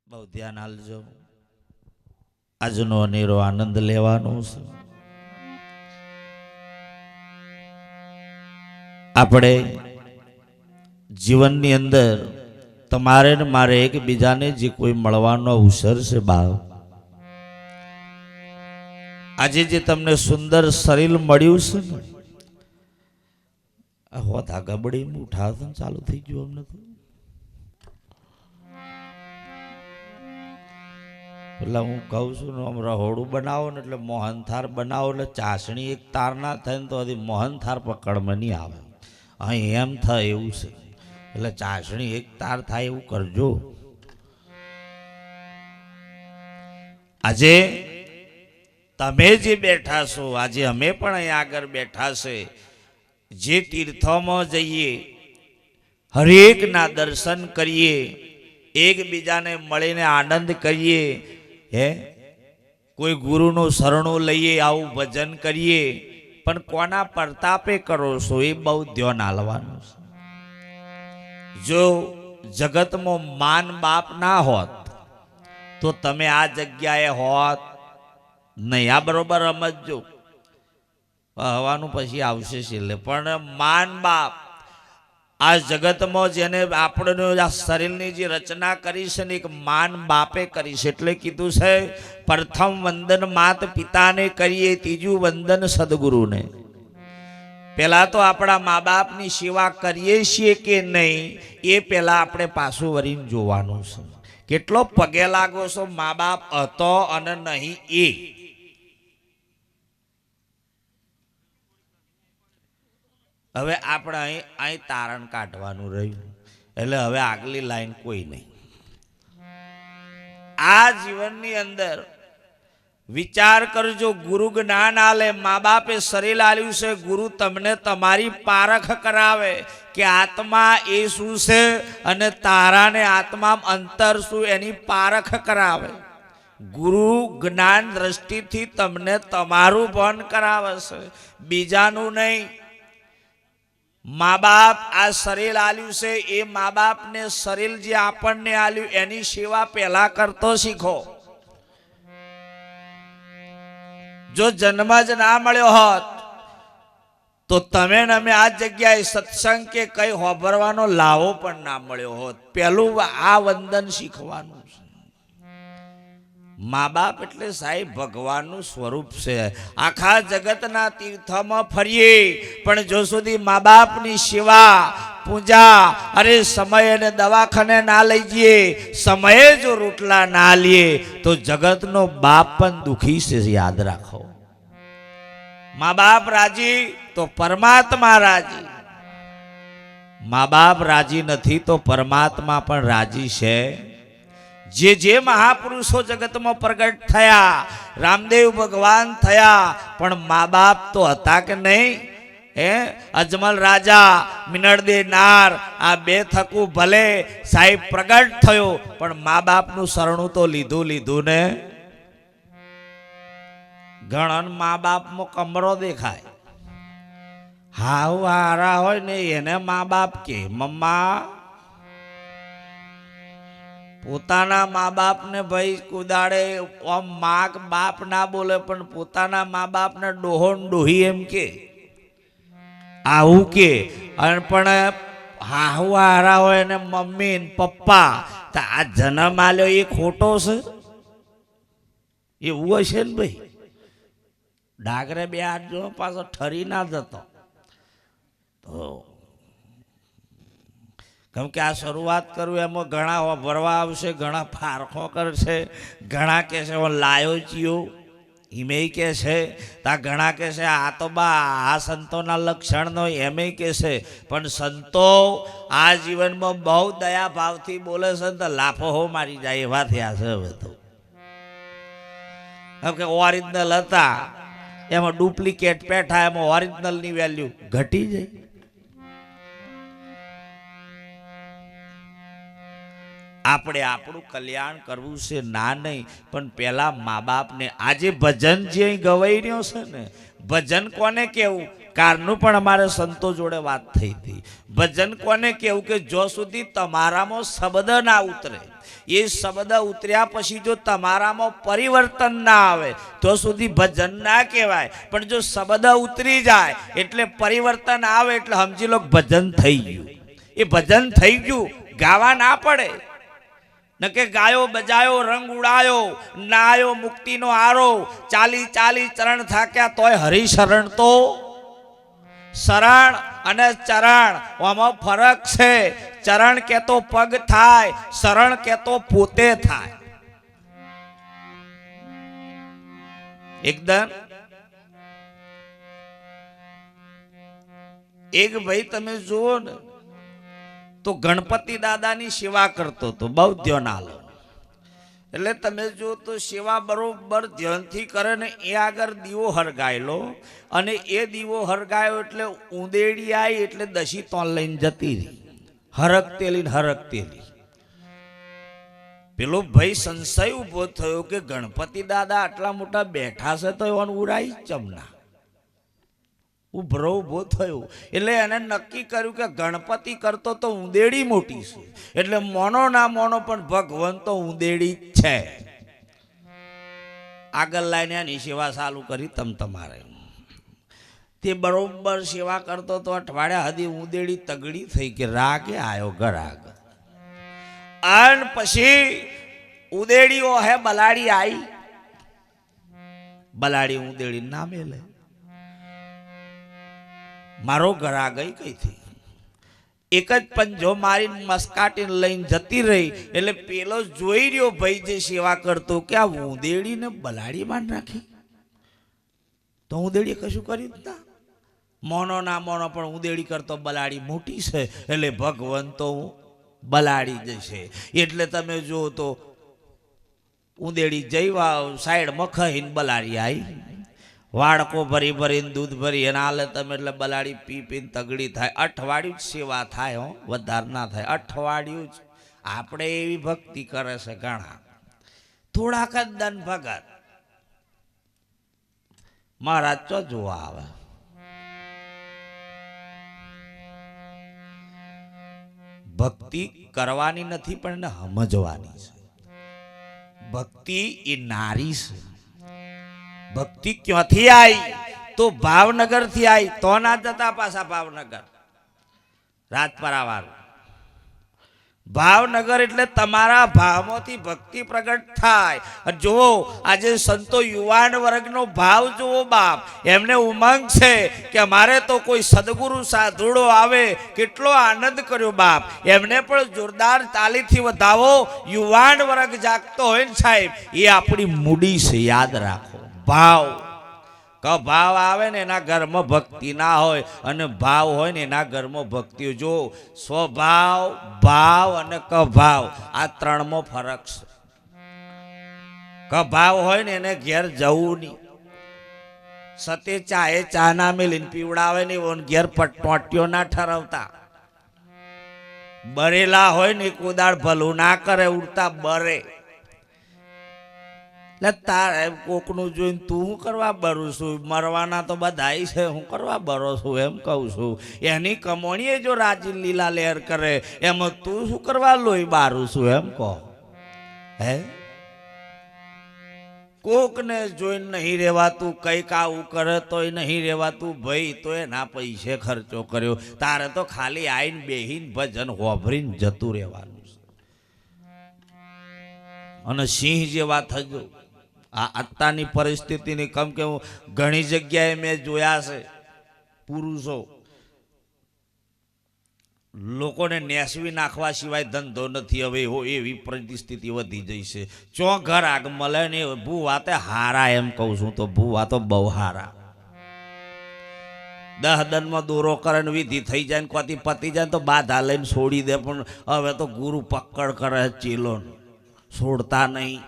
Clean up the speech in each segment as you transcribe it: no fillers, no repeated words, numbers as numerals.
બહુ ધ્યાન આલજો. આજનો અનેરો આનંદ લેવાનો છે. આપણે જીવનની અંદર તમારે ને મારે એકબીજાને જે કોઈ મળવાનો અવસર છે બાપ, આજે જે તમને સુંદર શરીર મળ્યું છે ને, આ હોતા ગબડી ઉઠાવતું ચાલુ થઈ ગયું. અમને તો એટલે હું કહું છું ને, આમ રહોડું બનાવો ને એટલે મોહનથાર બનાવો એટલે ચાસણી એક તાર ના થાય ને તો હજી મોહનથાર પકડમાં નહીં આવે. અહીં એમ થાય એવું છે, એટલે ચાસણી એક તાર થાય એવું કરજો. આજે તમે જે બેઠા છો, આજે અમે પણ અહીંયા આગળ બેઠા છે, જે તીર્થોમાં જઈએ, હરેકના દર્શન કરીએ, એકબીજાને મળીને આનંદ કરીએ, હે કોઈ ગુરુનું શરણું લઈએ, આવું ભજન કરીએ, પણ કોના પ્રતાપે કરો છો એ બહુ ધ્યાન આલવાનું છે. જો જગતમાં માન બાપ ના હોત તો તમે આ જગ્યાએ હોત નહીં. આ બરોબર સમજજો. હવાનું પછી આવશે છેલ્લે. પણ માન બાપ આ જગતમાં જેને આપણે આ શરીરની જે રચના કરી છે ને, એક માન બાપે કરી છે. એટલે કીધું છે પ્રથમ વંદન માત પિતાને કરીએ, ત્રીજું વંદન સદગુરુને. પેલા તો આપણા મા બાપની સેવા કરીએ છીએ કે નહીં એ પેલા આપણે પાછું વળીને જોવાનું છે. કેટલો પગે લાગો છો મા બાપ હતો અને નહીં એ. હવે આપણે અહીં તારણ કાઢવાનું રહ્યું, એટલે હવે આગલી લાઈન કોઈ નહીં. આ જીવનની અંદર વિચાર કરજો. ગુરુ જ્ઞાન આલે, મા બાપે શરીર આલ્યું છે, ગુરુ તમને તમારી પારખ કરાવે કે આત્મા એ શું છે અને તારાને આત્મા અંતર શું એની પારખ કરાવે. ગુરુ જ્ઞાન દ્રષ્ટિથી તમને તમારું ભાન કરાવે છે, બીજાનું નહીં. મા બાપ આ શરીર આલ્યું છે, એ મા બાપને શરીર જે આપણને આલ્યું એની સેવા પહેલા કરતો શીખો. જો જન્મ જ ના મળ્યો હોત તો તમે ને અમે આ જગ્યાએ સત્સંગ કે કઈ હોભરવાનો લાવો પણ ના મળ્યો હોત. પેલું આ વંદન શીખવાનું છે. મા બાપ એટલે સાહેબ ભગવાનનું સ્વરૂપ છે. આખા જગતના તીર્થમાં ફરીએ પણ જો સુધી મા બાપની સેવા પૂજા, અરે સમય અને દવાખાને ના લઈ જઈએ, સમયે જો રોટલા ના લઈએ તો જગતનો બાપ પણ દુખી છે. યાદ રાખો, મા બાપ રાજી તો પરમાત્મા રાજી. મા બાપ રાજી નથી તો પરમાત્મા પણ રાજી છે. જે મહાપુરુષો જગતમાં પ્રગટ થયા, રામદેવ ભગવાન થયા, પણ મા બાપ તો હતા કે નહીં? અજમલ રાજા, મિનળદે નાર, આ બે થકું ભલે સાહેબ પ્રગટ થયો, પણ મા બાપનું શરણું તો લીધું ને. ઘણા મા બાપમાં કમરો દેખાય, હાવ હારા હોય ને એને મા બાપ કે મમ્મા. પોતાના મા બાપને ભાઈ કુદાડે આમ માગ બાપ ના બોલે, પણ પોતાના મા બાપને ડોહો ડોહી એમ કે, આવું કે. અને પણ હાહુ હારા હોય ને મમ્મી ને પપ્પા, તો આ જન્મ આલ્યો એ ખોટો છે? એવું હશે ને ભાઈ. ડાગરે બે હાથ જો પાછો ઠરી ના જતો. તો કેમ કે આ શરૂઆત કરું એમાં ઘણા ભરવા આવશે, ઘણા ફારખો કરશે, ઘણા કે છે લાયો ચિયો એમે કે છે, તા ઘણા કે છે આ તો બા આ સંતોના લક્ષણનો એમે કે છે. પણ સંતો આ જીવનમાં બહુ દયા ભાવથી બોલે છે ને તો લાફો હો મારી જાય એવા થયા છે હવે તો. કેમ કે ઓરિજિનલ હતા એમાં ડુપ્લિકેટ પેઠા, એમાં ઓરિજિનલની વેલ્યુ ઘટી જાય. આપણે આપણું કલ્યાણ કરવું છે ના નહીં, પણ પહેલા મા બાપને આજે ભજન જે ગવાઈ રહ્યો છે ને, ભજન કોને કેવું? કારનું પણ અમારે સંતો જોડે વાત થઈ હતી. ભજન કોને કેવું કે જો સુધી તમારામાં શબ્દ ના ઉતરે, એ શબ્દ ઉતર્યા પછી જો તમારામાં પરિવર્તન ના આવે તો સુધી ભજન ના કહેવાય. પણ જો શબ્દ ઉતરી જાય એટલે પરિવર્તન આવે એટલે સમજી લો ભજન થઈ ગયું. એ ભજન થઈ ગયું, ગાવા ના પડે. ન કે ગાયો બજાયો રંગ ઉડાયો, નાયો મુક્તિનો આરો, ચાલી ચાલી ચરણ થાક્યા તોય હરિશરણ તો. શરણ અને ચરણ આમાં ફરક છે. ચરણ કેતો પગ થાય, શરણ કેતો પોતે થાય. એકદમ એક ભાઈ તમે જુઓ ને તો ગણપતિ દાદાની સેવા કરતો હતો, બહુ ધ્યાન આલો. એટલે તમે જો તો સેવા બરોબર ધ્યાનથી કરે ને એ આગળ દીવો હરગાયેલો, અને એ દીવો હરગાયો એટલે ઉંદેડી આવી એટલે દશી તોન લઈને જતી રહી, હરકતેલી ને હરકતેલી. પેલો ભાઈ સંશય ઉભો થયો કે ગણપતિ દાદા આટલા મોટા બેઠા છે તો એવાનું ઉરાઈ ચમના. ઉભો થયો એટલે એને નક્કી કર્યું કે ગણપતિ કરતો તો ઉંદેડી મોટી છે, એટલે મોનો ના મોનો પણ ભગવાન તો ઉંદેડી જ છે. આગળ લાઈને એની સેવા ચાલુ કરી તમારે. તે બરોબર સેવા કરતો તો અઠવાડિયા સુધી ઉંદેડી તગડી થઈ કે રાગે આવ્યો ગરાગ. અને પછી ઉંદેડીઓ હે બલાડી આવી, બલાડી ઉંદેડી નામે લે મારો ઘરા ગઈ કઈથી. એક જ પંજો મારીને મસ્કાટીને લઈને જતી રહી. એટલે પેલો જોઈ રહ્યો ભાઈ જે સેવા કરતો કે આ ઉંદેડીને બલાડીમાં નાખી, તો ઉંદેડી કશું કર્યું જ ના. મોનો ના મોનો પણ ઉંદેડી કરતો બલાડી મોટી છે, એટલે ભગવાન તો બલાડી જશે. એટલે તમે જુઓ તો ઉંદેડી જઈ સાઈડમાં ખાઈને બલાડી આવી, વાડકો ભરી ભરીને દૂધ ભરી એને હાલે તમે, એટલે બલાડી પી પીને તગડી થાય. અઠવાડિયું જ સેવા થાય, હો વધારે ના થાય. અઠવાડિયું જ આપણે એવી ભક્તિ કરે છે ઘણા, થોડાક જ દન ભગત મહારાજ ચો જોવા આવે. ભક્તિ કરવાની નથી પણ એને સમજવાની છે. ભક્તિ એ નારી છે. ભક્તિ ક્યાંથી આવી? તો ભાવનગર થી આવી. તો ના જતા પાછા ભાવનગર, રાજપરા વાળું ભાવનગર. એટલે તમારા ભાવમાંથી ભક્તિ પ્રગટ થાય. જુઓ આજે સંતો યુવાન વર્ગનો ભાવ જુઓ બાપ, એમને ઉમંગ છે કે અમારે તો કોઈ સદગુરુ સાધુડો આવે, કેટલો આનંદ કર્યો બાપ. એમને પણ જોરદાર તાલીથી વધાવો. યુવાન વર્ગ જાગતો હોય ને સાહેબ, એ આપણી મૂડી છે, યાદ રાખો. ભાવ ભાવ આવે ને એના ઘરમાં ભક્તિ ના હોય, અને ભાવ હોય ને એના ઘરમાં ભક્તિ. જો સ્વભાવ, ભાવ અને કભાવ, આ ત્રણમાં ફરક છે. કભાવ હોય ને એને ઘેર જવું નહીં, સતે ચાહે ચા ના મેલીને પીવડાવે ને ઘેર પટોટીઓ ના ઠરવતા. બરેલા હોય ને કોદાળ ભલું ના કરે, ઉડતા બરે. તારે કોકનું જોઈને તું શું કરવા બરું છું? મરવાના તો બધા છે, હું કરવા બરો છું એમ કહું છું. એની કમોણીએ જો રાજી લીલા લહેર કરે, એમાં તું શું કરવા લોહી બારું છું એમ કહો. હે કોકને જોઈને નહીં રહેવાતું, કંઈક આવું કરે તોય નહીં રહેવાતું ભાઈ, તો એના પૈસે ખર્ચો કર્યો. તારે તો ખાલી આઈને બેહીને ભજન હોભરીને જતું રહેવાનું છે. અને સિંહ જેવા થજો. આ અત્યારની પરિસ્થિતિની કમ કે હું ઘણી જગ્યાએ મેં જોયા છે, પુરુષો લોકોને નેસવી નાખવા સિવાય ધંધો નથી. હવે એવી પરિસ્થિતિ વધી જઈ છે. ચો ઘર આગ મળે ને ભૂવા તે હારા એમ કહું છું, તો ભૂવા તો બહુ હારા. 10 દનમાં દોરો કરે ને વિધિ થઈ જાય ને કોતી પતી જાય તો બાધા લઈને છોડી દે. પણ હવે તો ગુરુ પકડ કરે, ચીલો છોડતા નહીં.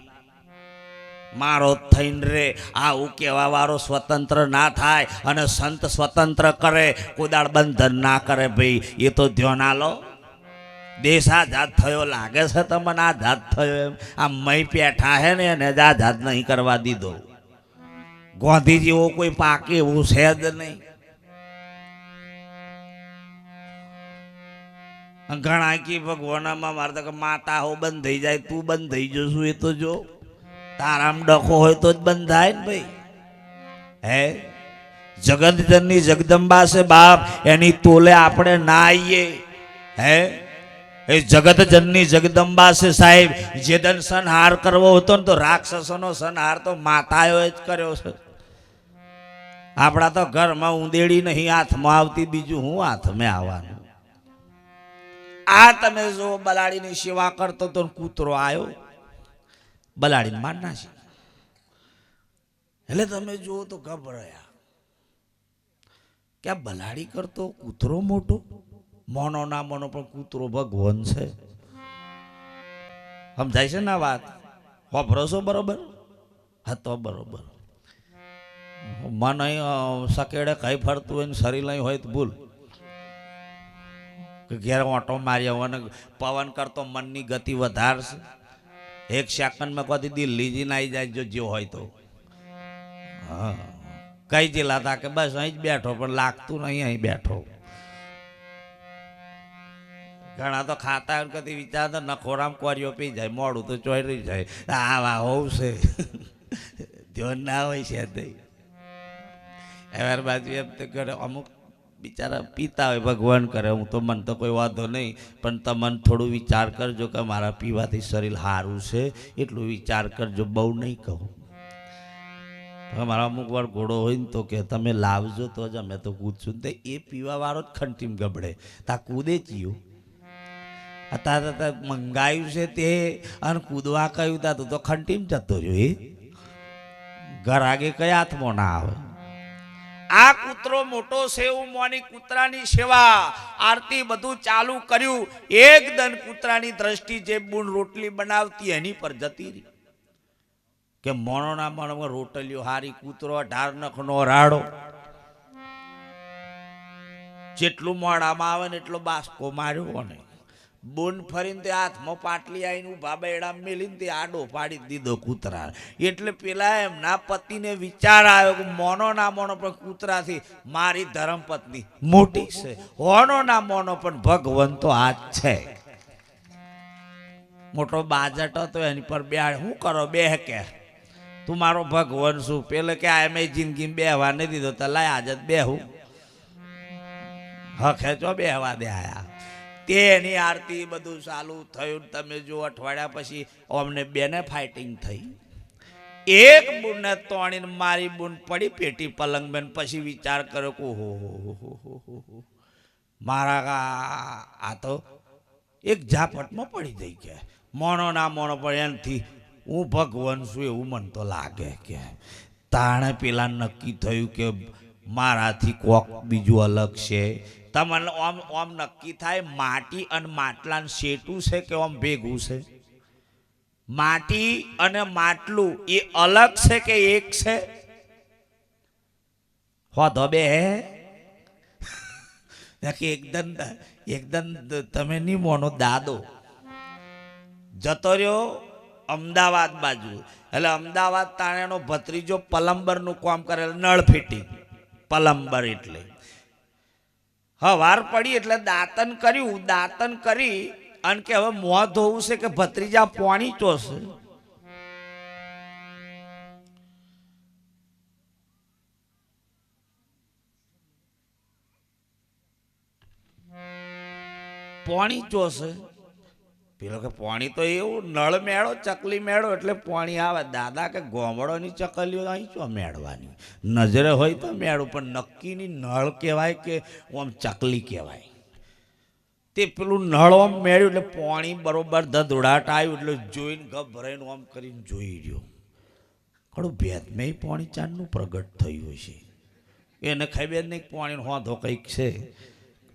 મારો થઈને રે આવું કહેવા વાળો સ્વતંત્ર ના થાય, અને સંત સ્વતંત્ર કરે, કોદાળ બંધન ના કરે ભાઈ. એ તો ધ્યાન આલો. દેશ આઝાદ થયો લાગે છે તમને? આઝાદ થયો એમ આ મય પેઠા હે ને એને જ આઝાદ નહીં કરવા દીધો. ગાંધી જેવો કોઈ પાકે એવું છે જ નહીં. ઘણા કી ભગવાનમાં મારે તો માતા હો બંધ થઈ જાય, તું બંધ થઈ જશું એ તો જો તારામ ડખો હોય તો જ બંધ થાય ને ભાઈ. હે જગત જનની જગદંબા છે બાપ, એની તોલે આપણે ના આવીએ. હે એ જગત જનની જગદંબા છે સાહેબ. જેદન સંહાર કરવો હતો ને તો રાક્ષસોનો સંહાર તો માતાઓએ જ કર્યો છે. આપણા તો ઘરમાં ઉંદેડી નહીં હાથમાં આવતી, બીજું હું હાથમાં આવવાનું. આ તમે જો બલાડીની સેવા કરતો તો કૂતરો આવ્યો બલાડીને માર નાખી. એટલે તમે જુઓ તો ગભરાયા કે આ બલાડી કરતો કૂતરો મોટો, મોનો ના મોનો પણ કૂતરો ભગવાન છે. સમજાય છે ને આ વાત? વાપરો છો બરોબર? હા તો બરોબર. મન અહીં સકેડે કઈ ફરતું હોય ને શરીર નહીં હોય તો ભૂલ ઘેર ઓટો માર્યા હોય ને પવન કરતો મનની ગતિ વધારશે. એક સેકન્ડમાં કદી દિલ્હી જઈને આવી જાય જો હોય તો. હા કઈ જિલ્લા હતા કે બસ અહીં જ બેઠો, પણ લાગતું નહીં અહીં બેઠો. ઘણા તો ખાતા કદી વિચારતા નખોરામ કોરીઓ પી જાય, મોડું તો ચોરી જાય. આવા હોવું છે ધ્યાન ના હોય છે નહીં. એવાર બાજુ એમ તો કરે અમુક બિચારા પીતા હોય ભગવાન કરે. હું તો મને તો કોઈ વાંધો નહીં, પણ તમને થોડું વિચાર કરજો કે મારા પીવાથી શરીર સારું છે એટલું વિચાર કરજો, બહુ નહીં કહું. મારા અમુક વાર ઘોડો હોય ને તો કે તમે લાવજો તો જ અમે તો કૂદશું. તો એ પીવા વાળો જ ખંટીમ ગબડે તા કૂદે ચિયું. અત્યારે મંગાયું છે તે અને કૂદવા કહ્યું તા તો ખંટીમ જતો રહ્યો. એ ઘર આગે કયા હાથમાં ના આવે. આ કૂતરો મોટો છે એવું મોની કૂતરાની સેવા આરતી બધું ચાલુ કર્યું. એકદમ કૂતરાની દ્રષ્ટિ જે બુણ રોટલી બનાવતી એની પર જતી રહી કે મોનો ના મોનો રોટલીઓ હારી. કૂતરો 18 નખનો રાડો, જેટલું મોડામાં આવે ને એટલો બાસકો માર્યો. ને બોન ફરીને તે હાથમાં પાટલી આવીને ઉભા બેડા મેલીને તે આડો પાડી દીધો કૂતરા. એટલે પેલા એમના પતિને વિચાર આવ્યો કે મોનો ના મોનો પણ કૂતરાથી મારી ધર્મપત્ની મોટી છે, હોનો ના મોનો પણ ભગવાન તો આ જ છે. મોટો બાજટ હતો એની પર બે શું કરો બે કે તું મારો ભગવાન શું? પેલે કે આ મેં જિંદગી બેહવા નહીં દીધો તો લાય આજ જ બેહું. હખે ચો બેહવા દે આયા. તેની આરતી બધું ચાલુ થયું. તમે જો અઠવાડિયા પછી અમને બેને ફાઇટિંગ થઈ. એક બુનને તોડીને મારી બુન પડી પેટી પલંગ બેન. પછી વિચાર કર્યો કે હો મારા આ તો એક ઝાપટમાં પડી જઈ કે મોનો ના મોનો પણ એનાથી હું ભગવાન છું એવું મને તો લાગે. કે તાણે પેલા નક્કી થયું કે મારાથી કોક બીજું અલગ છે. તમને ઓમ ઓમ નક્કી થાય માટી અને માટલાનું શેટું છે કે ઓમ ભેગું છે? માટી અને માટલું એ અલગ છે કે એક છે? હોધો બે એકદમ એકદમ તમે નહીં મોનો દાદો જતો રહ્યો અમદાવાદ બાજુ. એટલે અમદાવાદ તાણેનો ભત્રીજો પલંબરનું કામ કરે, નળ ફિટિંગ પલંબર. એટલે હવાર પડી એટલે દાંતન કર્યું. દાંતન કરી અને કે હવે મોં ધોવું છે કે ભત્રીજા પાણી ચોશે. પાણી ચોશે. પેલો કે પાણી તો એવું નળ મેળો ચકલી મેળો એટલે પાણી આવે. દાદા કે ગોમડોની ચકલીઓ અહીં ચો મેળવાની? નજરે હોય તો મેળું, પણ નક્કીની નળ કહેવાય કે આમ ચકલી કહેવાય? તે પેલું નળ આમ મેળ્યું એટલે પાણી બરોબર ધધોડાટ આવ્યું. એટલે જોઈને ગભરાઈને આમ કરીને જોઈ રહ્યો. કડું ભેદમાં પાણી ચાંદનું પ્રગટ થયું હશે. એને ખબર નહીં પાણી હોધો કંઈક છે.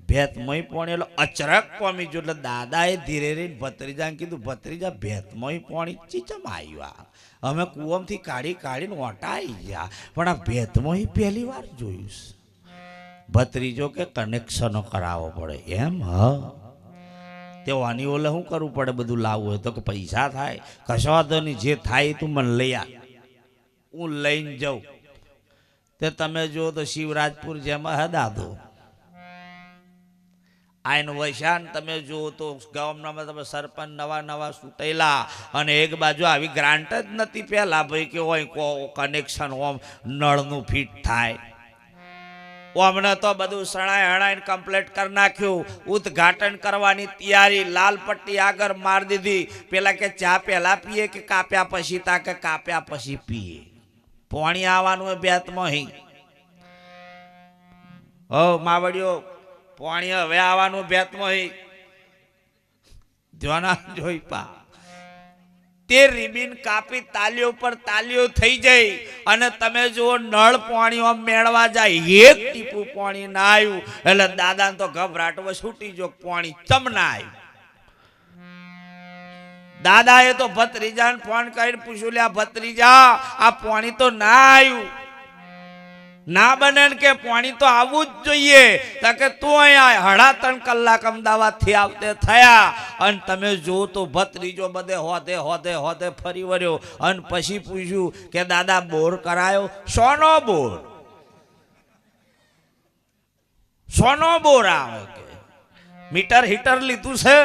ભેતમય પાણી એટલે અચરક પામી જો. એટલે દાદાએ ધીરે રહીને ભત્રીજાને કીધું ભત્રીજા ભેતમય પાણી ચીચમ આવ્યા. અમે કૂવમથી કાઢીને ઓટા આવી ગયા, પણ આ ભેતમય પહેલી વાર જોયું. ભત્રીજો કે કનેક્શનો કરાવવો પડે એમ? હ તે વાની ઓલે શું કરવું પડે બધું લાવવું હોય તો કે પૈસા થાય કશો વાંધો નહીં જે થાય તું મને લઈ આ હું લઈને જાઉં તે તમે જો તો શિવરાજપુર જેમાં હદા દો આઈન વૈશાન તમે જુઓ તો ગામડામાં તમે સરપંચ નવા નવા ચૂંટેલા અને એક બાજુ આવી ગ્રાન્ટ જ નથી પહેલા ભાઈ કે હોય કનેક્શન ઓમ નળનું ફિટ થાય હમણાં તો બધું સણાય હણાઈને કમ્પ્લીટ કરી નાખ્યું ઉદ્ઘાટન કરવાની તૈયારી લાલ પટ્ટી આગળ મારી દીધી પેલા કે ચા પહેલા પીએ કે કાપ્યા પછી તા કે કાપ્યા પછી પીએ પોણી આવવાનું બેતમાં હી હો માવડિયો પાણી હવે આવવાનું બેતમાં ધ્યાના જોઈ પા તે રીબીન કાપી તાલીઓ પર તાલીઓ થઈ જાય અને તમે જુઓ નળ પાણી મેળવા જાય એક ટીપું પાણી ના આવ્યું એટલે દાદાને તો ગભરાટવો છૂટી જો પાણી ચમ ના આવ્યું દાદાએ તો ભત્રીજાને ફોન કરીને પૂછ્યું લ્યા ભત્રીજા આ પાણી તો ના આવ્યું ના બને કે પાણી તો આવવું જ જોઈએ તો કે તું અહીંયા 3.5 કલાક અમદાવાદ થી આવતે થયા અને તમે જો તો ભત્રીજો બધે હોદે હોદે હોદે ફરી વર્યો અને પછી પૂછ્યું કે દાદા બોર કરાયો સોનો બોર આવે કે મીટર હીટર લીધું છે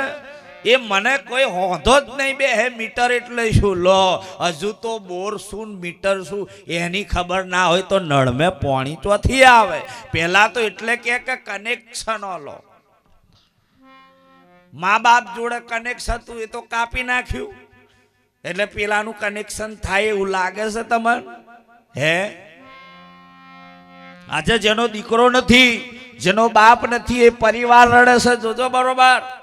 એ મને કોઈ હોંધો જ નહીં બે હે મીટર એટલે શું લો હજુ તો બોર શું મીટર શું એની ખબર ના હોય તો નળ મેં પાણી ચોથી આવે પેલા તો એટલે કે કનેક્શન લો મા બાપ જોડે કનેક્શન હતું એ તો કાપી નાખ્યું એટલે પેલાનું કનેક્શન થાય એવું લાગે છે તમને હે આજે જેનો દીકરો નથી જેનો બાપ નથી એ પરિવાર રડે છે જોજો બરોબર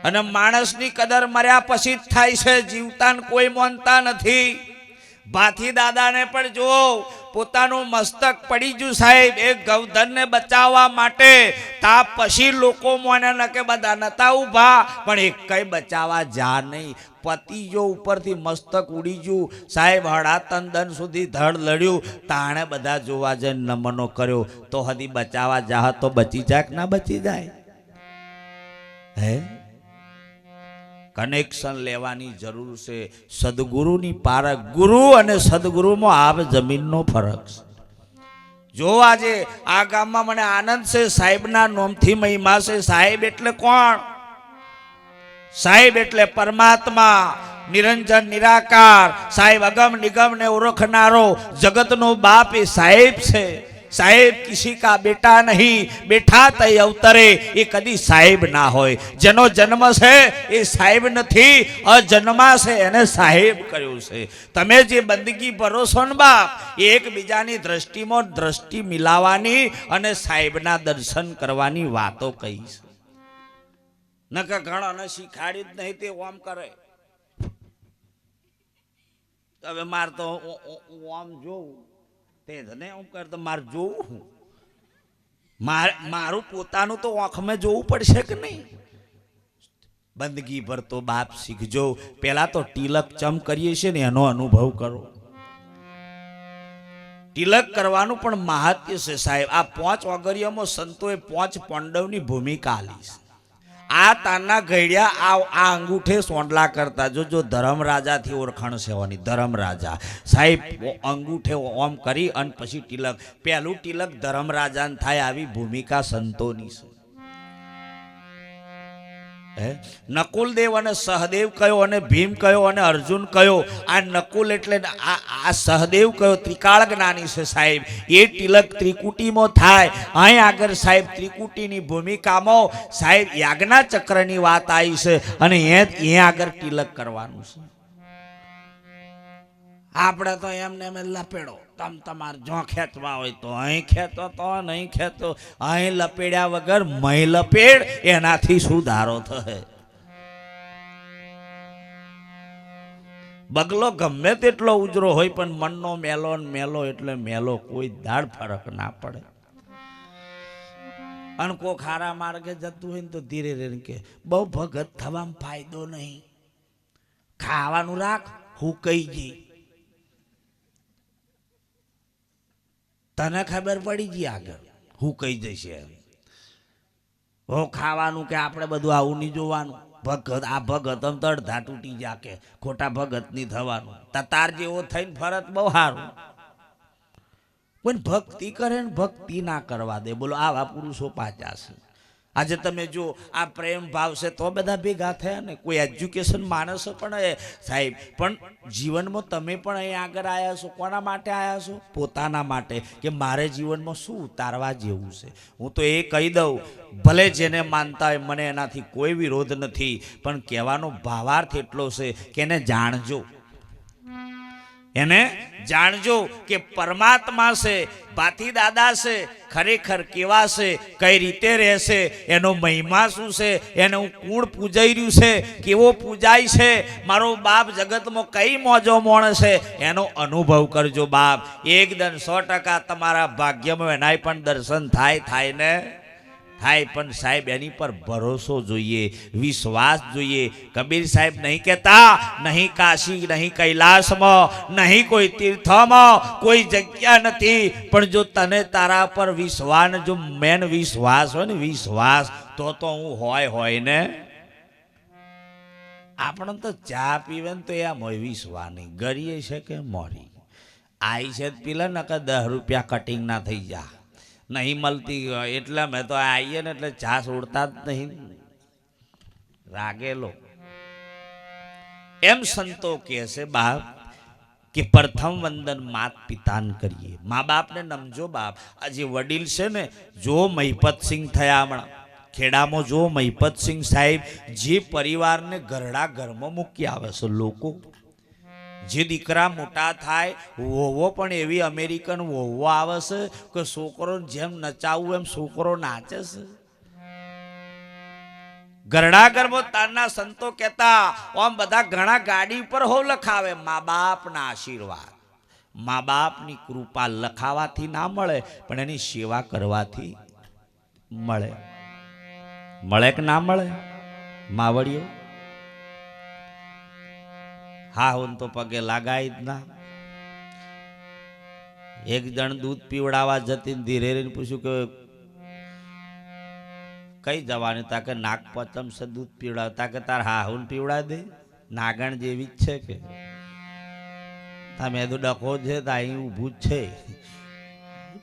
અને માણસની કદર મર્યા પછી જ થાય છે જીવતાન કોઈ માનતા નથી ભાથી દાદાને પણ જો પોતાનું મસ્તક પડી ગયું સાહેબ એક ગૌધનને બચાવવા માટે તા પછી લોકો મોને ન કે બધા નતા ઊભા પણ એક કઈ બચાવવા જા નહીં પતિ જો ઉપરથી મસ્તક ઉડી ગયું સાહેબ 3.5 દન સુધી ધડ લડ્યું તાણે બધા જોવા જઈને નમનો કર્યો તો હદી બચાવવા જા તો બચી જાય કે ના બચી જાય હે કનેક્શન લેવાની જરૂર છે સદગુરુની પારખ ગુરુ અને સદગુરુમાં આબ જમીનનો ફરક છે જો આજે આ ગામમાં મને આનંદ છે સાહેબના નોમથી મહિમા છે સાહેબ એટલે કોણ સાહેબ એટલે પરમાત્મા નિરંજન નિરાકાર સાહેબ અગમ નિગમ ને ઓળખનારો જગતનો બાપ એ સાહેબ છે સાહેબ કિસી કા બેટા નહીં બેઠા તય અવતરે એ કદી સાહેબ ના હોય જેનો જન્મ છે એ સાહેબ નથી અજન્મા છે એને સાહેબ કર્યું છે તમે જે બંદગી ભરોસો ને બાપ એકબીજાની દ્રષ્ટિમાં દ્રષ્ટિ મિલાવાની અને સાહેબના દર્શન કરવાની વાતો કહી છે નકર ઘણાને શીખાડ્યું જ નહીં તે ઓમ કરે હવે માર તો ઓમ જોવું મારે જોવું મારું પોતાનું તો આંખમાં જોવું પડશે કે નહીં બંદગી ભર તો બાપ શીખજો પેલા તો તિલક ચમ કરીએ છીએ ને એનો અનુભવ કરો તિલક કરવાનું પણ મહાત્મ્ય છે સાહેબ આ 5 ઓગરિયામાં સંતોએ 5 પાંડવની ભૂમિકા આલી છે આ તાના ઘડિયા આ અંગૂઠે સોંડલા કરતા જો ધર્મ રાજાથી ઓળખાણ સેવાની ધર્મ રાજા સાહેબ અંગૂઠે ઓમ કરી અને પછી તિલક પહેલું તિલક ધર્મ રાજાને થાય આવી ભૂમિકા સંતોની છે નકુલદેવ અને સહદેવ કયો અને ભીમ કયો અને અર્જુન કયો આ નકુલ એટલે આ સહદેવ કયો ત્રિકાળ જ્ઞાની છે સાહેબ એ તિલક ત્રિકુટીમાં થાય અહીં આગળ સાહેબ ત્રિકુટીની ભૂમિકામાં સાહેબ યાજ્ઞા ચક્રની વાત આવી છે અને એ આગળ તિલક કરવાનું છે આપણે તો એમને એમ લપેડો તમ તમારે જો ખેંચવા હોય તો અહીં ખેંચો તો નહીં ખેંચો અહીં લપેડ્યા વગર મય લપેડ એનાથી સુધારો થશે બગલો ગમે તેટલો ઉજરો હોય પણ મનનો મેલો ને મેલો એટલે મેલો કોઈ દાડ ફરક ના પડે અને કોઈ ખારા માર્ગે જતું હોય ને તો ધીરે ધીરે કે બહુ ભગત થવામાં ફાયદો નહીં ખાવાનું રાખ હું કહી ગઈ તને ખબર પડી ગઈ આગળ હું કહી જઈશ હો ખાવાનું કે આપણે બધું આવું નહીં જોવાનું. ભગત આ ભગત આમ તો અડધા તૂટી જા કે ખોટા ભગત નહીં થવાનું. તાર જેવો થઈને ફરત બહુ સારું. પણ ભક્તિ કરે ને ભક્તિ ના કરવા દે. બોલો આવા પુરુષો પાછા છે. આજે તમે જો આ પ્રેમ ભાવ છે તો બધા ભેગા થયા ને. કોઈ એજ્યુકેશન માણસ પણ સાહેબ પણ જીવનમાં તમે પણ અહીં આગળ આવ્યા છો. કોના માટે આવ્યા છો? પોતાના માટે કે મારે જીવનમાં શું ઉતારવા જેવું છે. હું તો એ કહી દઉં, ભલે જેને માનતા હોય મને એનાથી કોઈ વિરોધ નથી, પણ કહેવાનો ભાવાર્થ એટલો છે કે એને જાણજો, એને જાણજો કે પરમાત્મા છે, ભાથી દાદા છે, ખરેખર કેવા છે, કઈ રીતે રહેશે, એનો મહિમા શું છે, એને હું કુણ પૂજાઈ રહ્યું છે, કેવો પૂજાય છે, મારો બાપ જગતમાં કઈ મોજો મોણ છે, એનો અનુભવ કરજો બાપ. એકદમ 100% તમારા ભાગ્યમાં એનાય પણ દર્શન થાય ને થાય. પણ સાહેબ એની પર ભરોસો જોઈએ, વિશ્વાસ જોઈએ. કબીર સાહેબ નહીં કહેતા, નહીં કાશી, નહીં કૈલાસમાં, નહીં કોઈ તીર્થમાં કોઈ જગ્યા નથી, પણ જો તને તારા પર વિશ્વાસ, જો મેન વિશ્વાસ હોય ને વિશ્વાસ, તો હું હોય ને. આપણે તો ચા પીવે ને તો એમ હોય વિશ્વાસ નહીં. ગરીએ છે કે મોરી આઈ છે પીલે ને કે 10 રૂપિયા કટિંગ ના થઈ જા નહીં મળતી. એટલે મેં તો આવીએ ને એટલે ચા છોડતા જ નહીં, રાગેલો. એમ સંતો કહે છે બાપ કે પ્રથમ વંદન માત પિતાને કરીએ. મા બાપને નમજો બાપ. આ જે વડીલ છે ને, જો મહિપતસિંહ થયા હમણાં ખેડામાં, જો મહિપતસિંહ સાહેબ જે પરિવારને ઘરડા ઘરમાં મૂકી આવે છે લોકો, જે દીકરા મોટા થાય, વોવો પણ એવી અમેરિકન વોવો આવે છે કે છોકરો જેમ નચાવું એમ છોકરો નાચે છે. ઘરડા ઘરમાં તારના સંતો કહેતા આમ બધા ઘણા ગાડી પર હો લખાવે મા બાપના આશીર્વાદ. મા બાપની કૃપા લખાવાથી ના મળે, પણ એની સેવા કરવાથી મળે. મળે કે ના મળે? માવડીઓ હા હું તો પગે લાગાય જ ના. એક જણ દૂધ પીવડાવવા જતી ધીરે રહીને પૂછ્યું કે કઈ જવાની? તા કે નાગ પચમ છે દૂધ પીવડાવતા. કે તાર હાહુન પીવડા દે, નાગણ જેવી જ છે કે. તમે તો ડખો છે તો અહીં ઊભું જ છે.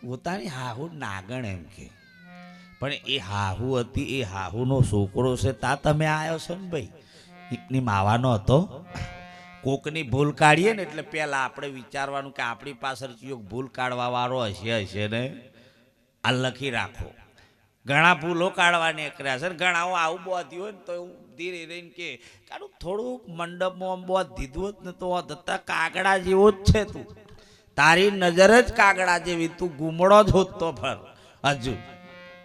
પોતાની હાહુ નાગણ એમ કે, પણ એ હાહુ હતી, એ હાહુનો છોકરો છે. તા તમે આવ્યો છો ને ભાઈ, એકની માવાનો હતો. કોકની ભૂલ કાઢીએ ને એટલે પહેલા આપણે વિચારવાનું કે આપણી પાછળ ભૂલ કાઢવા વાળો હશે ને, આ લખી રાખો. ઘણા ભૂલો કાઢવા નીકળ્યા છે, ઘણા આવું બોધ્યું હોય ને તો એવું ધીરે રહીને કે કારું થોડુંક મંડપમાં બોધ દીધું હોત ને તો દત્તા કાગડા જેવો જ છે તું. તારી નજર જ કાગડા જેવી, તું ગુમડો જ હોત તો ફર. હજુ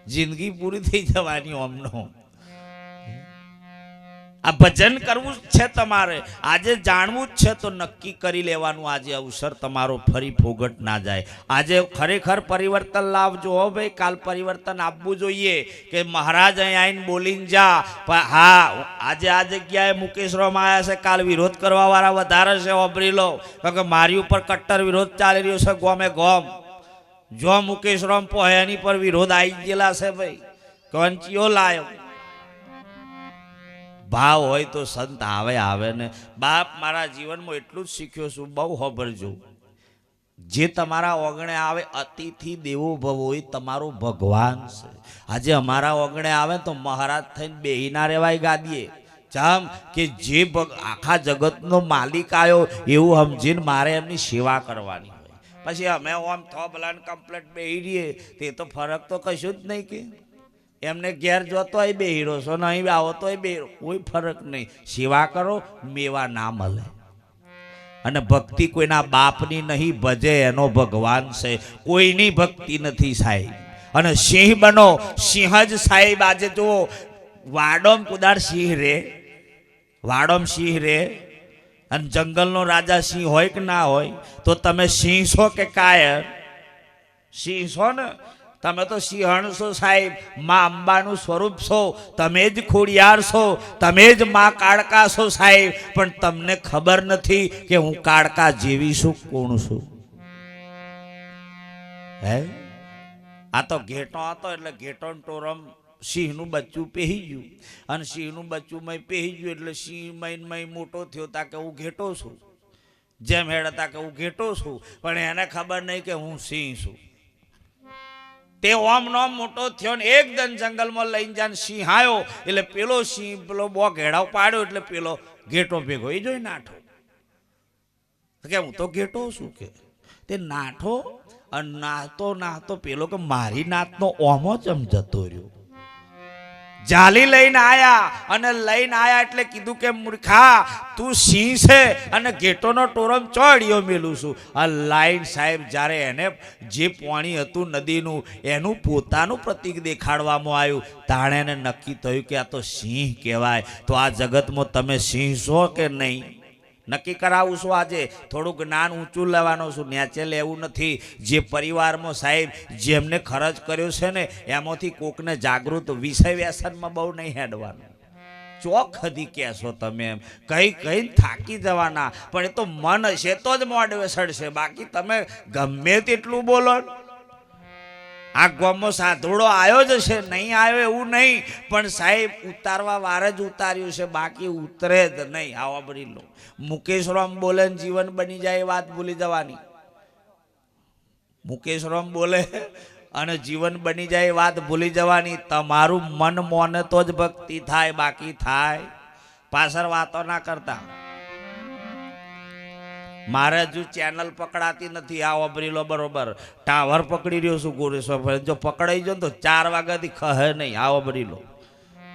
જિંદગી પૂરી થઈ જવાની ઓમનો. આ ભજન કરવું જ છે તમારે, આજે જાણવું જ છે તો નક્કી કરી લેવાનું. આજે અવસર તમારો ફરી ફોગટ ના જાય. આજે ખરેખર પરિવર્તન લાવજો હો ભાઈ. કાલ પરિવર્તન આપવું જોઈએ કે મહારાજ અહીં આવીને બોલીને જા. હા આજે આ જગ્યાએ મુકેશ રોમ આવ્યા છે, કાલ વિરોધ કરવા વાળા વધારે છે, વાપરી લો. કારણ કે મારી ઉપર કટ્ટર વિરોધ ચાલી રહ્યો છે ગોમે ગોમ. જો મુકેશ રોમ પોહે એની પર વિરોધ આવી ગયેલા છે ભાઈ. કંચીઓ લાયો ભાવ હોય તો સંત આવે ને. બાપ મારા જીવનમાં એટલું જ શીખ્યો છું, બહુ ખબરજો. જે તમારા ઓગણે આવે અતિથિ દેવો ભવો, એ તમારો ભગવાન છે. આજે અમારા ઓગણે આવે તો મહારાજ થઈને બેહી ના રહેવાય ગાદીએ. જામ કે જે આખા જગતનો માલિક આવ્યો એવું સમજીને મારે એમની સેવા કરવાની હોય. પછી અમે આમ થોબલાને કમ્પ્લેટ બેહી રહીએ તે તો ફરક તો કશું જ નહીં. કે એમને ઘેર જોતો હોય બે હીરો છો, નહીં આવો તો બે, કોઈ ફરક નહીં. સેવા કરો, મેવા ના મળે. અને ભક્તિ કોઈના બાપની નહીં, ભજે એનો ભગવાન છે. કોઈની ભક્તિ નથી સાહેબ. અને સિંહ બનો, સિંહ જ સાહેબ. આજે જુઓ વાડોમ કુદાર સિંહ રે, વાડોમ સિંહ રે. અને જંગલનો રાજા સિંહ હોય કે ના હોય? તો તમે સિંહ છો કે કાયર? સિંહ છો ને. તમે તો સિંહણ છો સાહેબ. માં અંબાનું સ્વરૂપ છો, તમે જ ખોડિયાર છો, તમે જ માં કાળકા છો સાહેબ. પણ તમને ખબર નથી કે હું કાળકા જેવી છું, કોણ છું. હે આ તો ઘેટો હતો એટલે ઘેટો ટોરમ સિંહનું બચ્ચું પહેરી ગયું અને સિંહનું બચ્ચું મય પહેરી ગયું એટલે સિંહ મય મોટો થયો તા કે હું ઘેટો છું, જેમ હેડતા કે હું ઘેટો છું, પણ એને ખબર નહીં કે હું સિંહ છું. તે ઓમ નોમ મોટો થયો ને એકદમ જંગલમાં લઈને જાય સિંહ આવ્યો એટલે પેલો સિંહ પેલો બો ઘેડાવ પાડ્યો એટલે પેલો ઘેટો ભેગો એ જોઈ નાઠો કે હું તો ઘેટો છું કે તે નાઠો અને નાહતો નાહતો પેલો કે મારી નાતનો ઓમો ચમ જતો રહ્યો. જાલી લઈને આયા અને લઈને આયા એટલે કીધું કે મૂર્ખા તું સિંહ છે અને ઘેટોનો ટોરમ ચોડિયો મેલું છું. આ લાઈન સાહેબ જ્યારે એને જે પાણી હતું નદીનું એનું પોતાનું પ્રતીક દેખાડવામાં આવ્યું તાણે એને નક્કી થયું કે આ તો સિંહ કહેવાય. તો આ જગતમાં તમે સિંહ છો કે નહીં નક્કી કરાવું છું. આજે થોડું જ્ઞાન ઊંચું લેવાનું છું, નેચે લેવું નથી. જે પરિવારમાં સાહેબ જેમને ખર્ચ કર્યો છે ને એમાંથી કોકને જાગૃત વિષય વ્યસનમાં બહુ નહીં હેડવાનું. ચોખથી કહેશો તમે એમ કઈ થાકી જવાના, પણ એ તો મન હશે તો જ મોઢે સડશે, બાકી તમે ગમે તેટલું બોલો. આ ગામમાં સાધુડો આવ્યો જ છે, નહીં આવ્યો એવું નહીં, પણ સાહેબ ઉતારવા વાર જ ઉતાર્યું છે, બાકી ઉતરે જ નહીં. આવા બરી લો મુકેશ રામ બોલે જીવન બની જાય એ વાત ભૂલી જવાની. મુકેશ રામ બોલે અને જીવન બની જાય એ વાત ભૂલી જવાની. તમારું મન મોને તો જ ભક્તિ થાય, બાકી થાય પાછળ વાતો ના કરતા. મારે હજુ ચેનલ પકડાતી નથી. આ ઓબરીલો બરોબર ટાવર પકડી રહ્યો છું ગોરેશ્વર. જો પકડાઈ જાય તો 4 વાગ્યાથી ખહે નહીં. આ ઓબરીલો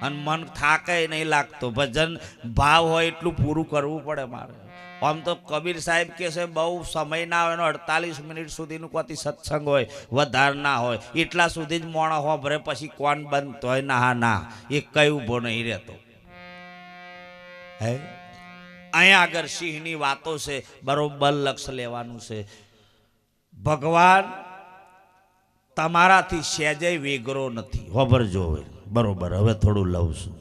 અને મન થાકે નહીં લાગતો. ભજન ભાવ હોય એટલું પૂરું કરવું પડે મારે. આમ તો કબીર સાહેબ કે છે બહુ સમય ના હોય એનો 48 મિનિટ સુધીનું કોઈ સત્સંગ હોય, વધારે ના હોય એટલા સુધી જ મોણા હોભરે, પછી કોણ બંધ હોય ના ના એ કઈ ઊભો નહીં રહેતો. હે અહીંયા આગળ સિંહની વાતો છે, બરોબર લક્ષ લેવાનું છે. ભગવાન તમારાથી સહેજે વેગરો નથી. હોભરજો બરોબર. હવે થોડું લઉં છું.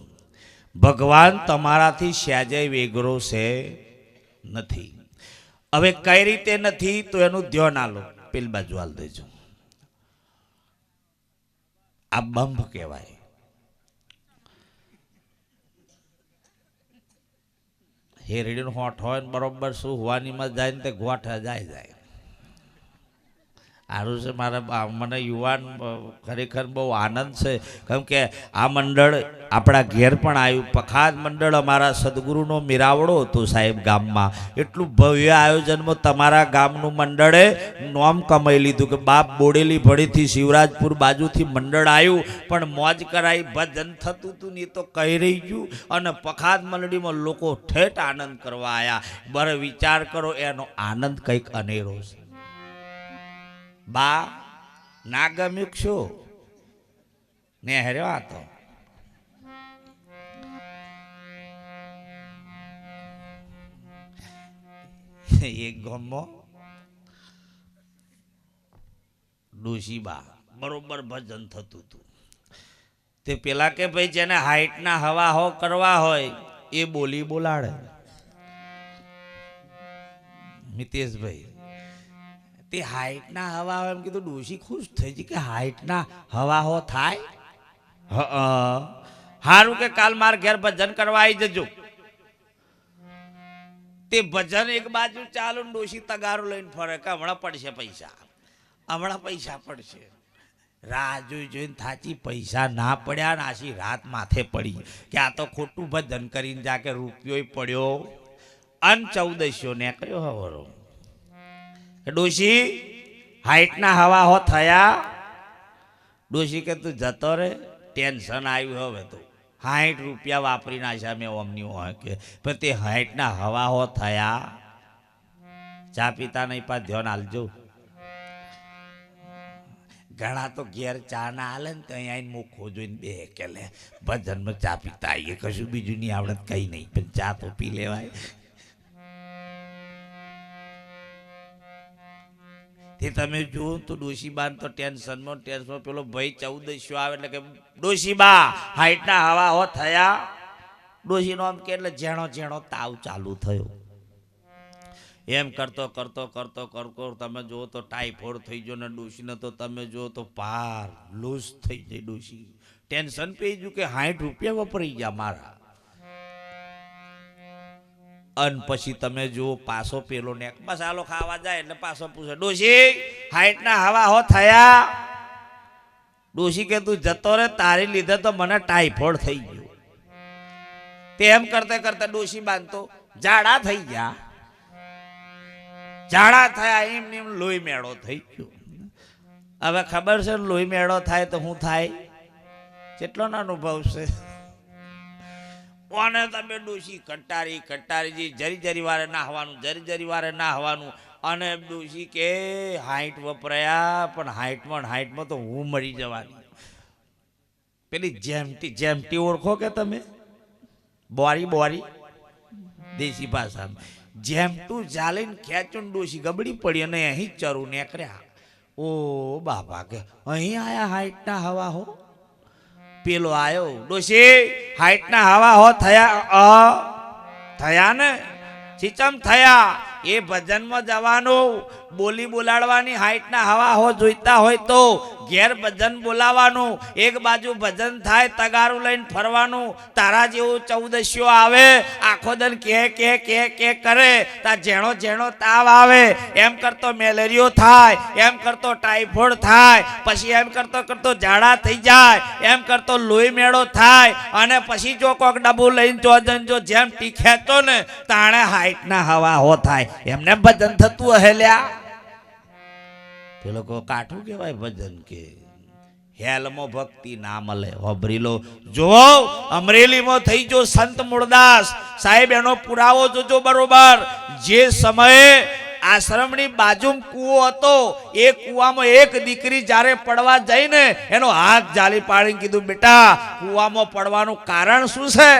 ભગવાન તમારાથી સહેજે વેગરો છે નથી. હવે કઈ રીતે નથી તો એનું ધ્યાન આલો. પેલી બાજુ હાલ દેજો. આ બંધ કહેવાય. હેરડીનો હોઠ હોય ને બરોબર શું હોવાનીમાં જાય ને તે ગોઠા જાય. સારું છે મારા મને યુવાન ખરેખર બહુ આનંદ છે, કેમ કે આ મંડળ આપણા ઘેર પણ આવ્યું. પખાત મંડળ અમારા સદગુરુનો મિરાવડો હતો સાહેબ ગામમાં. એટલું ભવ્ય આયોજનમાં તમારા ગામનું મંડળે નોમ કમાઈ લીધું કે બાપ બોડેલી ભળીથી શિવરાજપુર બાજુથી મંડળ આવ્યું, પણ મોજ કરાઈ ભજન થતું હતું ને એ તો કહી રહી ગયું. અને પખાત મંડળીમાં લોકો ઠેઠ આનંદ કરવા આવ્યા. બરે વિચાર કરો એનો આનંદ કંઈક અનેરો છે. બા ના ગમ્યું શું ને હેર્યો આ તો એક ગામમાં ડોશીબા બરોબર ભજન થતું હતું. તે પેલા કે ભાઈ જેને હાઈટના હવા હો કરવા હોય એ બોલી બોલાડે. મિતેશભાઈ તે હાઈટના હવા હોય એમ કીધું. ડોશી ખુશ થઈ ગઈ કે હાઈટના હવા હો થાય. સારું કે કાલ માર ઘેર ભજન કરવા આવી જજો. તે ભજન એક બાજુ ચાલુ ડોશી તગારો લઈને ફરે કે હમણાં પડશે પૈસા, હમણાં પૈસા પડશે. રાહ જોઈને થાચી, પૈસા ના પડ્યા ને આશી રાત માથે પડી કે આ તો ખોટું ભજન કરીને જા કે રૂપિયો પડ્યો અન 1400 ને કયો હવરો. ડોશી હાઈટના હવા હો થયા. ડોશી કે તું જતો રે, ટેન્શન આવ્યું હવે તો 60 રૂપિયા વાપરી નાખ્યા મેં ઓમની હોય કે, પણ તે હાઈટના હવા હો થયા. ચા પીતા નહીં પા ધ્યાન આલજો. ઘણા તો ઘેર ચા ના હાલે ને તો અહીંયા મોખો જોઈને બે કે લે ભજનમાં ચા પીતા આવીએ, કશું બીજું નહીં આવડત કઈ નહીં, પણ ચા તો પી લેવાય. તે તમે જુઓ તો ડોશીબા તો ટેન્શનમાં પેલો ભાઈ 1400 આવે એટલે કે ડોશીબા હાઈટના હવા હો થયા. ડોશીનો આમ કે એટલે ઝેણો તાવ ચાલુ થયો. એમ કરતો કરતો કરતો કરતો તમે જુઓ તો ટાઈફોઈડ થઈ ગયો ને ડોશીને તો તમે જુઓ તો પાર લૂઝ થઈ જાય ડોશી ટેન્શન પી ગયું કે 60 રૂપિયા વપરાઈ ગયા મારા અન પછી તમે જુઓ પાછો પેલો ને મસાલો ખાવા જાય એટલે પાછો પૂછે ડોશી 60 ના હવા હો થયા ડોશી કે તું જતો રે તારી લીધે તો મને ટાઈફોઈડ થઈ ગયો તેમ કરતે કરતે ડોશી બાંધતો જાડા થઈ ગયા જાડા થયા એમ લોહી મેળો થઈ ગયો હવે ખબર છે લોહી મેળો થાય તો શું થાય કેટલો અનુભવ છે ઓને તમે ડોશી કટારી કટારીજી જરી જરી વારે નાહવાનું જરી જરી વારે નાહવાનું અને ડોશી કે 60 વપરાયા પણ 60માં તો હું મરી જવાની પેલી જેમટી ઓળખો કે તમે બોરી દેશી ભાષામાં જેમટું ચાલીને ખેંચું ડોશી ગબડી પડી અને અહીં ચરું નીકળ્યા ઓ બાપા કે અહીં આયા 60 ના હવા હો પેલો આયો ડોશી 60 ના હવા હો થયા ને ચીચમ થયા એ ભજનમાં જવાનું બોલી બોલાડવાની 60 ના હવા હો જોઈતા હોય તો ઘેર ભજન બોલાવાનું એક બાજુ ભજન થાય તગારું લઈને ફરવાનું તારા જેવું 14 આવે આખો દન કે કરે તા જેણો જેણો તાવ આવે એમ કરતો મેલેરિયો થાય એમ કરતો ટાઈફોઈડ થાય પછી એમ કરતો કરતો ઝાડા થઈ જાય એમ કરતો લોહી મેળો થાય અને પછી જો કોક ડબ્બુ લઈને જો જેમ ટી ખેંચો ને તાણે 60 ના હવા હો થાય એમને ભજન થતું હલ્યા પેલો કાઠું કહેવાય ભજન કે હેલમાં ભક્તિ ના મળે હોભરી લો જો અમરેલીમાં થઈ જો સંત મૂળદાસ સાહેબ એનો પુરાવો જોજો બરોબર જે સમયે આશ્રમની બાજુમાં કૂવો હતો એ કૂવામાં એક દીકરી જ્યારે પડવા જઈને એનો હાથ જાલી પાડીને કીધું બેટા કૂવામાં પડવાનું કારણ શું છે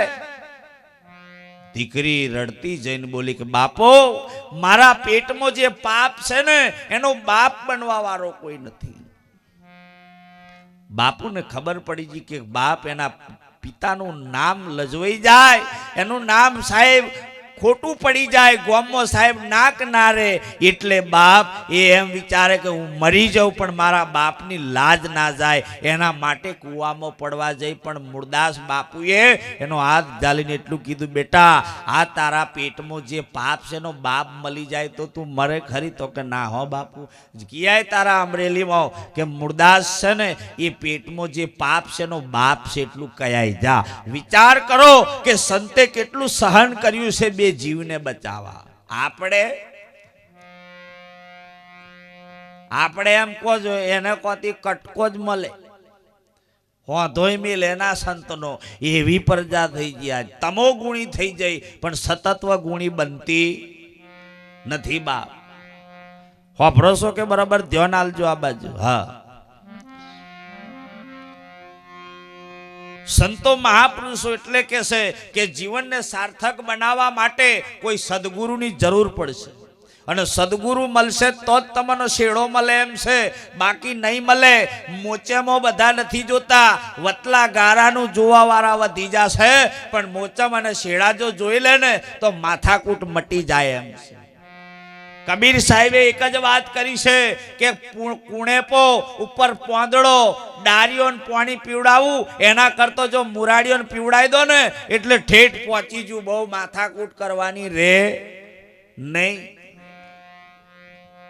દીકરી રડતી જઈને બોલી કે બાપો મારા પેટમાં જે પાપ છે ને એનો બાપ બનવા વાળો કોઈ નથી બાપુને ખબર પડી ગઈ કે બાપ એના પિતાનું નામ લજવાઈ જાય એનું નામ સાહેબ ખોટું પડી જાય ગોમમાં સાહેબ નાક ના રે એટલે બાપ એ એમ વિચારે કે હું મરી જાઉં પણ મારા બાપની લાજ ના જાય એના માટે કૂવામાં પડવા જઈ પણ મૂળદાસ બાપુએ એનો હાથ ઝાલીને એટલું કીધું બેટા આ તારા પેટમાં જે પાપ છે એનો બાપ મળી જાય તો તું મરે ખરી તો કે ના હો બાપુ કિયાય તારા અમરેલીમાં કે મૂળદાસ છે ને એ પેટમાં જે પાપ છે એનો બાપ છે એટલું કયાય જા વિચાર કરો કે સંતે કેટલું સહન કર્યું છે બે જીવને બચાવવા આપણે એમ કહો છો એને કોતી કટકો જ મળે હોધોય મિલ એના સંતનો એવી પ્રજા થઈ ગયા તમો ગુણી થઈ જાય પણ સતત્વ ગુણી બનતી નથી બાપ હોભરો છો કે બરાબર ધ્યાન આલજો આ બાજુ હા સંતો મહાપુરુષો એટલે કે છે કે જીવનને સાર્થક બનાવવા માટે કોઈ સદગુરુની જરૂર પડશે અને સદગુરુ મળશે તો જ તમને શેડો મળે એમ છે બાકી નહીં મળે મોચેમાં બધા નથી જોતા વતલા ગારાનું જોવા વાળા વધી જશે પણ મોચમ અને શેડા જો જોઈ લે ને તો માથાકૂટ મટી જાય એમ છે કબીર સાહેબે એક જ વાત કરી છે કે કુણેપો ઉપર પોંદડો ડારીઓને પાણી પીવડાવું એના કરતો જો મુરાડીઓને પીવડાવી દો ને એટલે ઠેઠ પહોંચી જુ બહુ માથાકૂટ કરવાની રે નહીં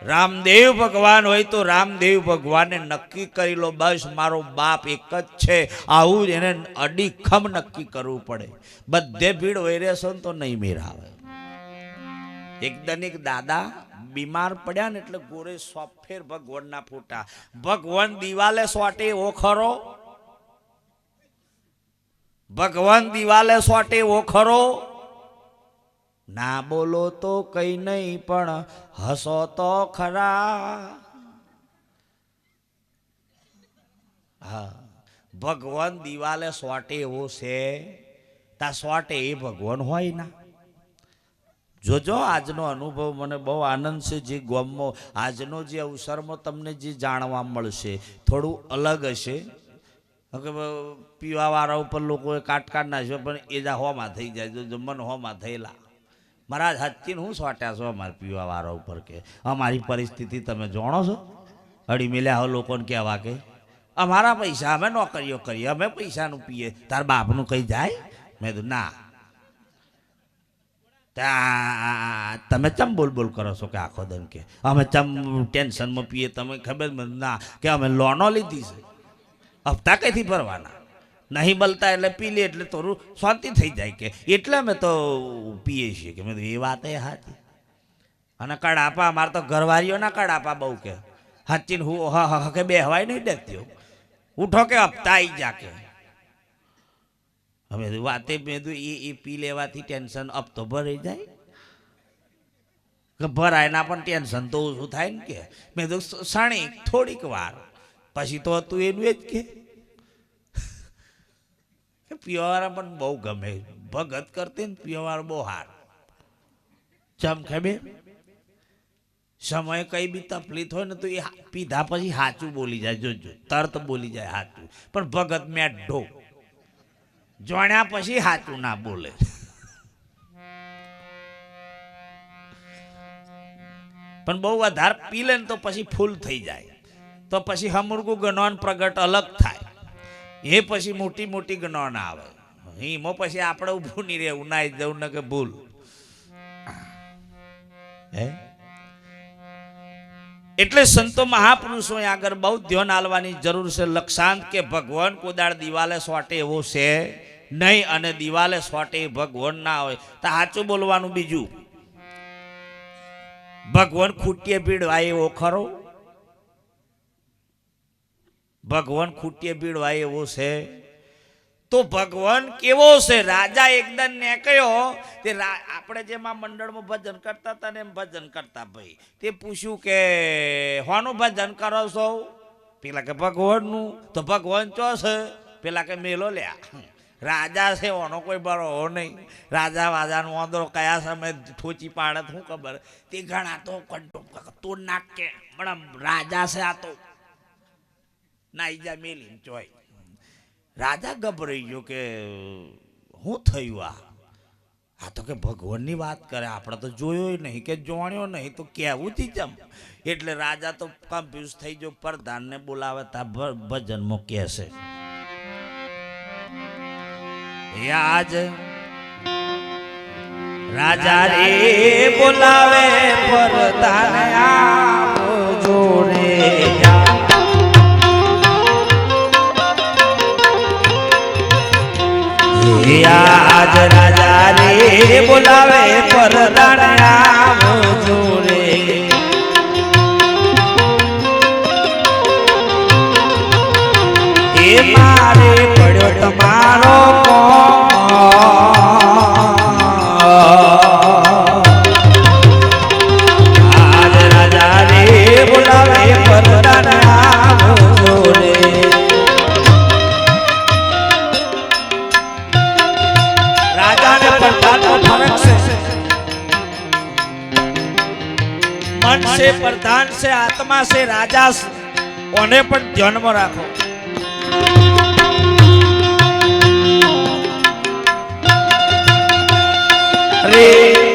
રામદેવ ભગવાન હોય તો રામદેવ ભગવાને નક્કી કરી લો બસ મારો બાપ એક જ છે આવું એને અડીખમ નક્કી કરવું પડે બધે ભીડ હોય રહેશો તો નહીં મેળ આવે એકદમ એક દાદા બીમાર પડ્યા ને એટલે ગોરે સોફેર ભગવાનના ફોટા ભગવાન દિવાલે સોટે એવો ખરો ભગવાન દિવાલે સોટે એવો ખરો ના બોલો તો કઈ નહીં પણ હસો તો ખરા હા ભગવાન દિવાલે સોટે એવો છે તા સોટે એ ભગવાન હોય ના જોજો આજનો અનુભવ મને બહુ આનંદ છે જે ગામમાં આજનો જે અવસરમાં તમને જે જાણવા મળશે થોડું અલગ હશે પીવાવાળા ઉપર લોકોએ કાટકાટ નાખ્યો પણ એ જા હોમાં થઈ જાય જો મન હોમાં થયેલા મહારાજ હાચીને હું સોટ્યા છો અમારે પીવા વાળા ઉપર કે અમારી પરિસ્થિતિ તમે જાણો છો અડી મિલ્યા હો લોકોને કહેવા કે અમારા પૈસા અમે નોકરીઓ કરીએ અમે પૈસાનું પીએ તાર બાપનું કંઈ જાય મેં કીધું ના તમે ચમ બોલ બોલ કરો છો કે આખો દન કે અમે ચમ ટેન્શનમાં પીએ તમે ખબર ના કે અમે લોનો લીધી છે હપ્તા કઈથી ભરવાના નહીં મળતા એટલે પી લે એટલે થોડું શાંતિ થઈ જાય કે એટલે અમે તો પીએ છીએ કે મેં એ વાત એ સાચી અને કડાપા અમારે તો ઘરવાળીઓના કડાપા બહુ કે હાચીને હું કે બેહવાય નહીં દેતી ઉઠો કે હપ્તા આવી જા કે અમે વાતે મેં એ પી લેવાથી ટેન્શન હપ્તો ભરાઈ જાય કે ભરાય ના પણ ટેન્શન તો ઓછું થાય ને કે મેં તો ક્ષણિક થોડીક વાર પછી તો તું એનું જ કે પીવાવાળા પણ બહુ ગમે ભગત કરતી ને પીવાવાળા બહુ હાર ચમ ખબર સમય કઈ બી તકલીફ હોય ને તો એ પીધા પછી સાચું બોલી જાય જોજો તરત બોલી જાય સાચું પણ ભગત મેઢો જોણ્યા પછી સાચું ના બોલે પણ બહુ વધારે પી લે ને તો પછી ફૂલ થઈ જાય તો પછી હમુરગું ગણવાન પ્રગટ અલગ થાય એ પછી મોટી મોટી ગણવા ના આવે એમાં પછી આપણે ઊભું નહીં રહેવું ના જવું ને કે ભૂલ હે એટલે સંતો મહાપુરુષો આગળ બહુ ધ્યાન આલવાની જરૂર છે લક્ષાંત કે ભગવાન કોદાળ દિવાલે સોટે એવો છે નહીં અને દિવાલે સોટે ભગવાન ના હોય તો સાચું બોલવાનું બીજું ભગવાન ખૂટીએ ભીડવાય એવો ખરો ભગવાન ખૂટીએ ભીડવાય એવો છે તો ભગવાન કેવો છે રાજા એકદમ ને કયો તે આપણે જેમાં મંડળમાં ભજન કરતા હતા ને એમ ભજન કરતા ભાઈ તે પૂછ્યું કે હોનું ભજન કરો છો પેલા કે ભગવાનનું તો ભગવાન ચો છે પેલા કે મેલો લ્યા રાજા છે ઓનો કોઈ બરો નહીં રાજા વાજાનો વાંદરો કયા સમય ઠોચી પાડે શું ખબર તે ઘણા તો તો નાકે પણ રાજા છે આ તો નાઈજા મેલી ચોય રાજા ગભરાઈ ગયો કે શું થયું આ તો કે ભગવાનની વાત કરે આપણે તો જોયો નહીં કે જોણ્યો નહીં તો કેવું થી જમ એટલે રાજા તો કન્ફ્યુઝ થઈ ગયો પ્રધાનને બોલાવે તા ભજનમાં કહેશે આજ રાજા રે બોલાવે પ્રધાન આવજો રે આજ રાજા રે બોલાવે પ્રધાન આવજો રે એ મારે પડ્યો તમારો આજ રાજા રે બોલાવે પ્રધાન આવજો રે मन से प्रधान से आत्मा से राजा ओने पर ध्यान में राखो अरे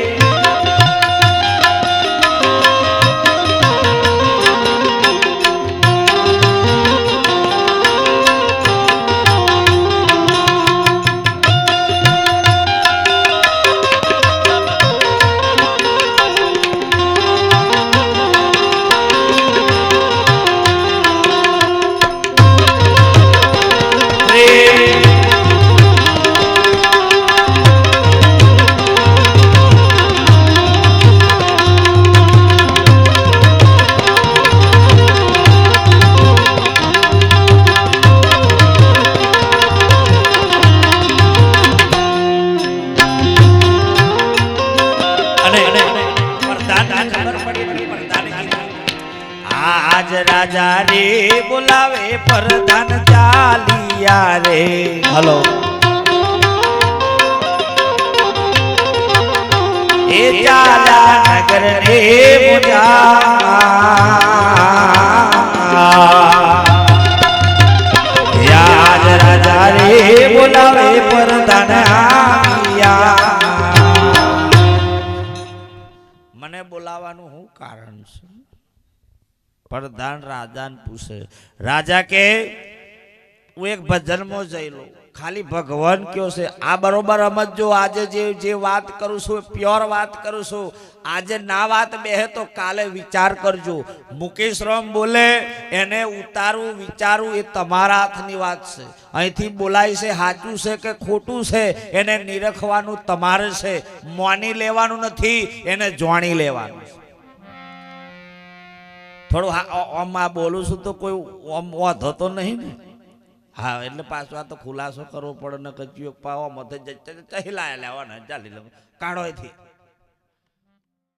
आज राजा रे बोलावे प्रधान चालिया रे हेलो ए चाला नगर रे मुझा आज राजा रे बोलावे प्रधान आया મને બોલાવાનું શું કારણ છે? પ્રધાન રાજાને પૂછે. રાજા કે હું એક ભજનમાં જઈ લઉં, ખાલી ભગવાન કયો છે આ બરોબર સમજો. આજે જે વાત કરું છું પ્યોર વાત કરું છું. આજે ના વાત બેહે તો કાલે વિચાર કરજો. મુકેશ રામ બોલે એને ઉતારવું વિચારવું એ તમારા હાથની વાત છે. અહીંથી બોલાય છે સાચું છે કે ખોટું છે એને નિરખવાનું તમારે છે. માની લેવાનું નથી, એને જાણી લેવાનું છે. થોડું આમ આ બોલું છું તો કોઈ વાંધો તો નહીં ને? હા, એટલે પાછું આ તો ખુલાસો કરવો પડે ને કચ્યું પાવા મથે હિલાયા લેવાના ચાલી લો કાઢો એથી.